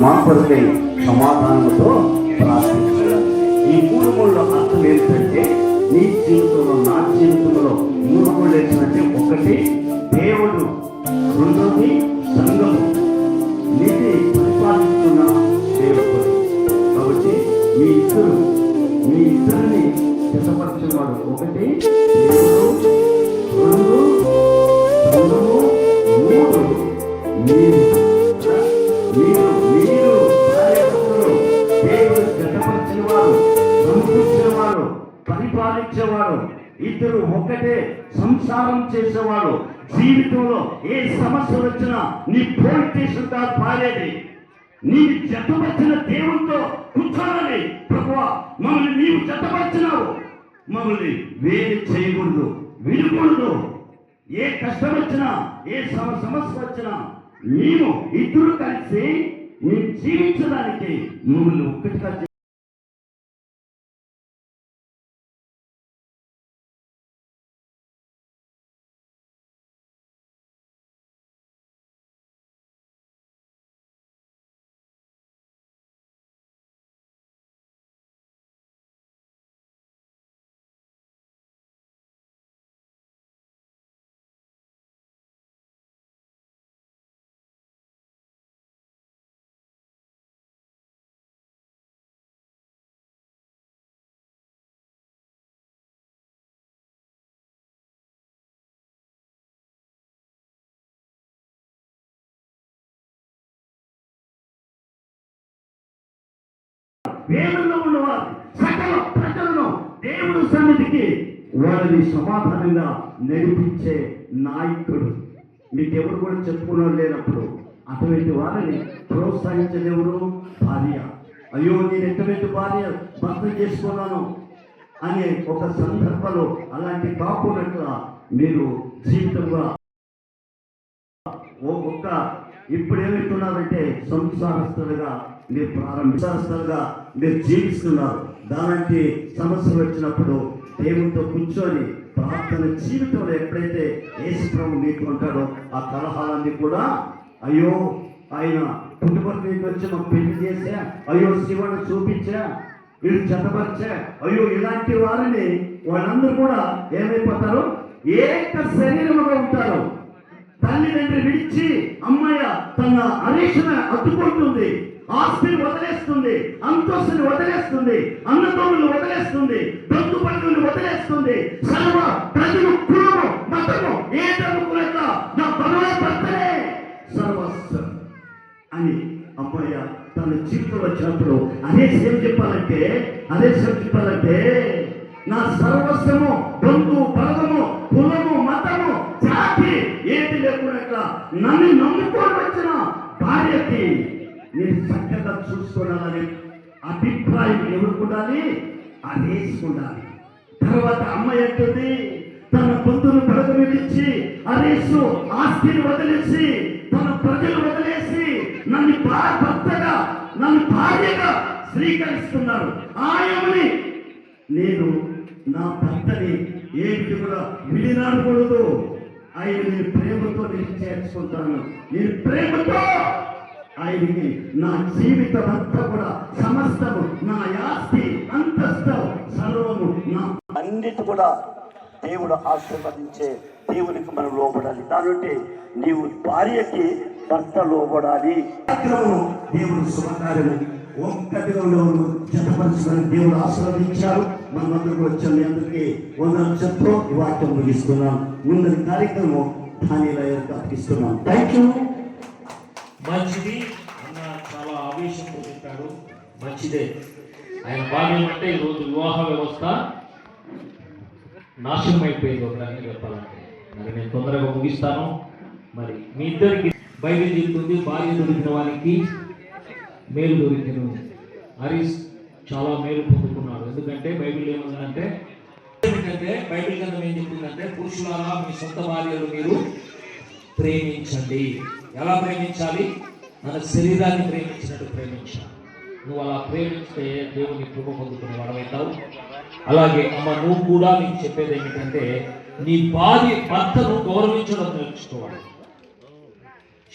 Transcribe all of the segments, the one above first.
మా కొరకై సమాధానంతో ప్రార్థించాలి. ఈ మూడు మూడు అర్థం ఏంటంటే నీ జీవితంలో నా జీవితంలో మూడు మూడు ఏంటంటే ఒకటి దేవుడు, రెండోది సంఘము, నీతి పరిపాలిస్తున్న దేవుడు. కాబట్టి మీ ఇద్దరిని సిద్ధపరిచేవాడు ఒకటి దేవుడు, రెండు సంఘము, మూడు మీరు దేవుడు జతపరిచిన వాడు, సమకూర్చిన వాడు, పరిపాలించేవాడు, ఇద్దరు ఒకటే సంసారం చేసేవాడు. జీవితంలో ఏ సమస్య వచ్చినా నీ పోలీస్ పారేది, నీ జతపరిచిన దేవుడితో కూర్చోవాలని. ప్రభువా, మమ్మల్ని నీవు జతపరిచినావు, మమ్మల్ని వేరు చేయకూడదు, వినకూడదు. ఏ కష్టం వచ్చినా, ఏ సమస్య వచ్చినా మేము ఇద్దరు కలిసి మేము జీవించడానికి మమ్మల్ని ఒక్కటిగా వేదనలో ఉన్నవారు సకల ప్రజలను దేవుడు సన్నిధికి వారిని సమాధానంగా నడిపించే నాయకుడు. మీకెవరు కూడా చెప్పుకున్నారు లేనప్పుడు అటువంటి వారిని ప్రోత్సహించలేవరు భార్య. అయ్యో, నేను ఎటువంటి భార్య భర్త చేసుకున్నాను అనే ఒక సందర్భంలో అలాంటి కాకున్నట్ల మీరు జీవితంగా ఒక్క ఇప్పుడు ఏమిస్తున్నారంటే సంసారస్తులుగా మీరు సంసారస్తులుగా మీరు జీవిస్తున్నారు. దానికి సమస్యలు వచ్చినప్పుడు దేవునితో కూర్చొని ప్రార్థన జీవితంలో ఎప్పుడైతే యేసుప్రభు మీకు ఉంటాడో ఆ కలహాలన్నీ కూడా అయ్యో ఆయన కుటుంబానికి వచ్చి మాకు పెళ్లి చేసా, అయ్యో శివుని చూపించా, వీళ్ళు జతపరిచా, అయ్యో ఇలాంటి వారిని వాళ్ళందరూ కూడా ఏమైపోతారు, ఏక శరీరముగా ఉంటారు. తల్లిదండ్రులు విడిచి అమ్మాయ తన అరీషణ అడ్డుకుంటుంది, ఆస్తిని వదిలేస్తుంది, అంతస్తుని వదిలేస్తుంది, అన్నదమ్ములు వదిలేస్తుంది, బంధు బంధువులు వదిలేస్తుంది, సర్వ ప్రజలు కులము మతము ఏదనుకున్నాక నా బలవ భర్తనే సర్వస్వం అని అమ్మాయ తన జీవితంలో వచ్చినప్పుడు అదే సేవ చెప్పాలంటే నా సర్వస్వము, బంధు బలము, కులము, మతము, జాతి ఏది లేకుండా నన్ను నమ్ముకొని వచ్చిన భార్యకి నేను చక్కగా చూసుకోవాలని అభిప్రాయం ఎవరుకుండాలి, అదేసుకుండాలి. తర్వాత అమ్మ ఎట్టుంది, తన బంధువులు పడగమిచ్చి అరేసు ఆస్తిని వదిలేసి తన ప్రజలు వదిలేసి నన్ను భర్తగా నన్ను భార్యగా స్వీకరిస్తున్నారు. ఆయనని నేను నా భర్తని ఏమిటి కూడా విడినాడకూడదు, ఆయన నేను ప్రేమతో నేను చేర్చుకుంటాను, నేను ప్రేమతో ఆయనకి నా జీవితం అంతా కూడా సమస్తము, నా ఆస్తి అంతస్తు సర్వము నా అన్నిటి కూడా దేవుడు ఆశీర్వదించే దేవునికి మనం లోబడాలి. కాబట్టి నీవు భార్యకి భర్త లోబడాలి. దేవుడు శుభకార్యము ఒక్కటిగా జతపరచుకొని దేవుడు ఆశీర్వదించారు. మనమందరూ వచ్చాం. మీ అందరికీ వందలు చెప్తూ ఈ వాక్యం ముగిస్తున్నాం. ముందు కార్యక్రమం ధాన్యాలకు అర్పిస్తున్నాం. Thank you. మంచిది అన్న చాలా ఆవేశంతో చెప్పాడు. మంచిదే. ఆయన భాగ్యం అంటే ఈరోజు వివాహ వ్యవస్థ నాశనం అయిపోయింది ఒక రకంగా చెప్పాలంటే. మరి నేను తొందరగా ముగిస్తాను. మరి మీ ఇద్దరికి బైబిల్ చెప్తుంది, భార్య దొరికిన వారికి మేలు దొరికిన. హరీష్ చాలా మేలు పొందుకున్నాడు. ఎందుకంటే బైబిల్ ఏముందంటే బైబిల్ గ్రంథం ఏం చెప్తుందంటే, పురుషులారా మీ సొంత భార్యలు మీరు ప్రేమించండి. ఎలా ప్రేమించాలి? మన శరీరాన్ని ప్రేమించినట్టు ప్రేమించాలి. నువ్వు అలా ప్రేమిస్తే దేవుని కృప పొందుకునే వాడవుతావు. అలాగే అమ్మ, నువ్వు కూడా నీకు చెప్పేది ఏమిటంటే, నీ భర్తను గౌరవించడం నేర్చుకోవాలి.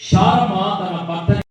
శారమ తన భర్తని